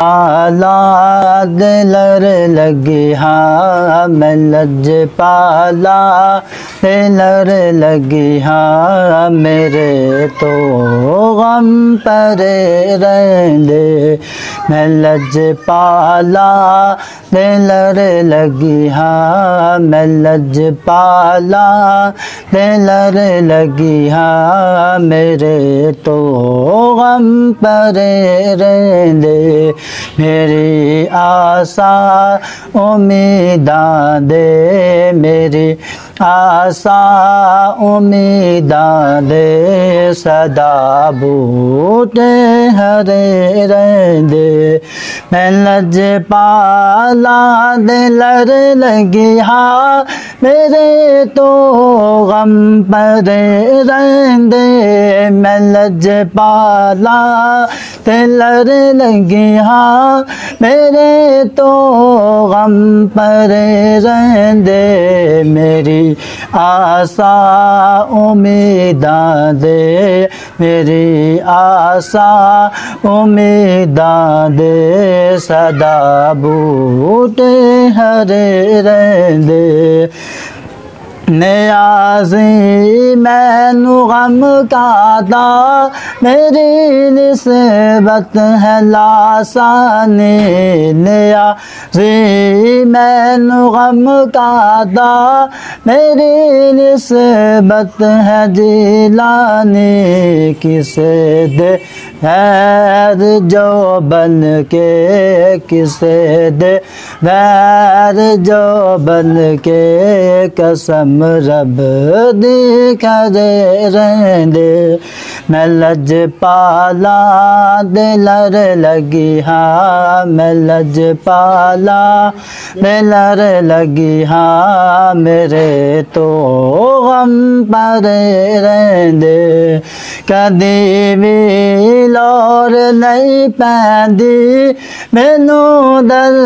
पाला दिलर लगी हाँ मैं लज पाला दिलर लगी हाँ मेरे तो गम परे रहंदे मैं लज पाला दिलर लगी हाँ मैं लज पाला दिलर लगी हाँ मेरे तो गम परे रहंदे मेरी आशा उम्मीदां दे मेरी आशा उम्मीदां दे सदा बूटे हरे रहंदे मैं लज पाला दिलर लगी हाँ मेरे तो गम परे रहंदे मैं लज पाला दिलर लगी हाँ मेरे तो गम परे रहंदे मेरी आशा उम्मीदां दे मेरी आशा उम्मीदां दे सदा बूटे हरे रहंदे नियाज़ी मैनू गम कादा मेरी निस्बत है लासानी नियाज़ी मैनू गम कादा मेरी निस्बत है जिलानी किसे दे गैर जो बन के किसे दे गैर जो बन के कसम रब दी करे रहंदे मैं लज पाला दिलर लगी हाँ मैं लज पाला दिलर लगी हाँ मेरे तो गम परे रहंदे कदी भी लोर नहीं पैंदी मैनू दर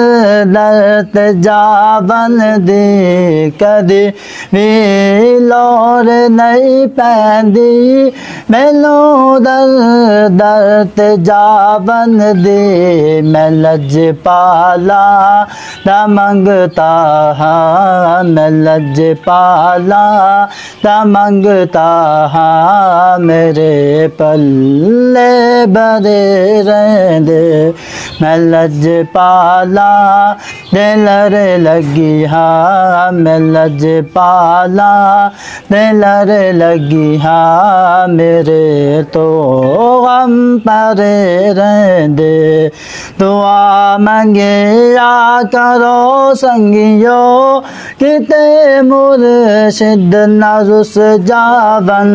दर जा बन दी कदी भी लोर नहीं पैंदी मैनू दर दर जा बन दी मैं लज पाला दा मंगता हाँ मैं लज पाला दा मंगता हाँ मेरे पल्ले बरे रहंदे मैं लज पाला दिलर लगी हाँ मैं लज पाला दिलर लगी हाँ मेरे तो गम परे रहंदे दुआ मंगे या करो संगियो किते मुर्शिद न रुस जावन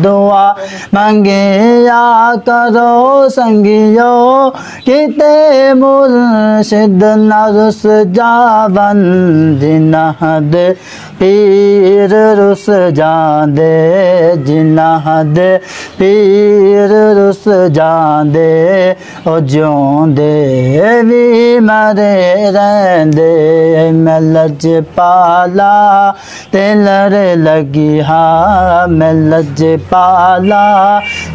दुआ मंगे या करो संगियो किते मुर्शिद न रुस जावन जिन्हद पीर रुस जांदे जिन्हद पीर रुस जांदे ओ ज्योंदे भी मरे रहंदे मैं लज पाला दिलर लगी हाँ मैं लज पाला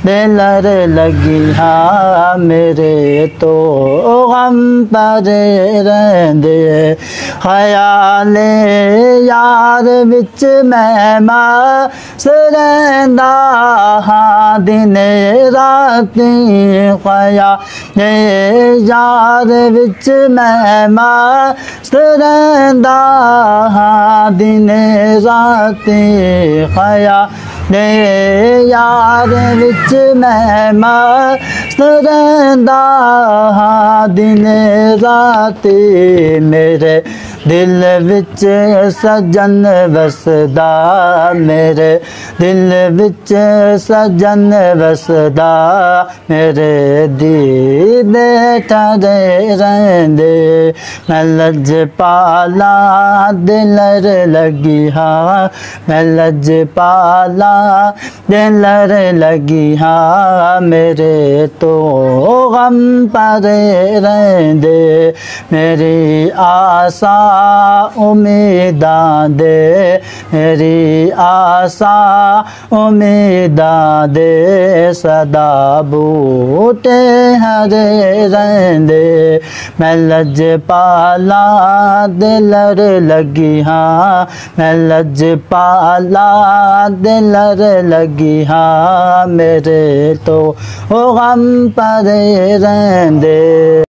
दिलर लगी हाँ मेरे तो गम परे रहंदे ख्याले यार विच मैं मस्त रहंदा हाँ दिन राती ख्याले यार विच मैं मस्त रहंदा हाँ दिन राती ख्याले यार विच मैं मस्त रहंदा हाँ दिन राती मेरे दिल विच सजन वसदा मेरे दिल विच सजन वसदा मेरे दीदे ठरे रहंदे मैं लज पाला दिलर लगी हाँ मैं लज पाला दिलर लगी हाँ मेरे तो गम परे रहंदे मेरी आशा उम्मीदां दे मेरी आसा उम्मीदां दे सदा बूटे हरे रहंदे मैं लजपाला दिलर लगी हाँ मैं लजपाला दिलर लगी हाँ मेरे तो गम परे रहंदे।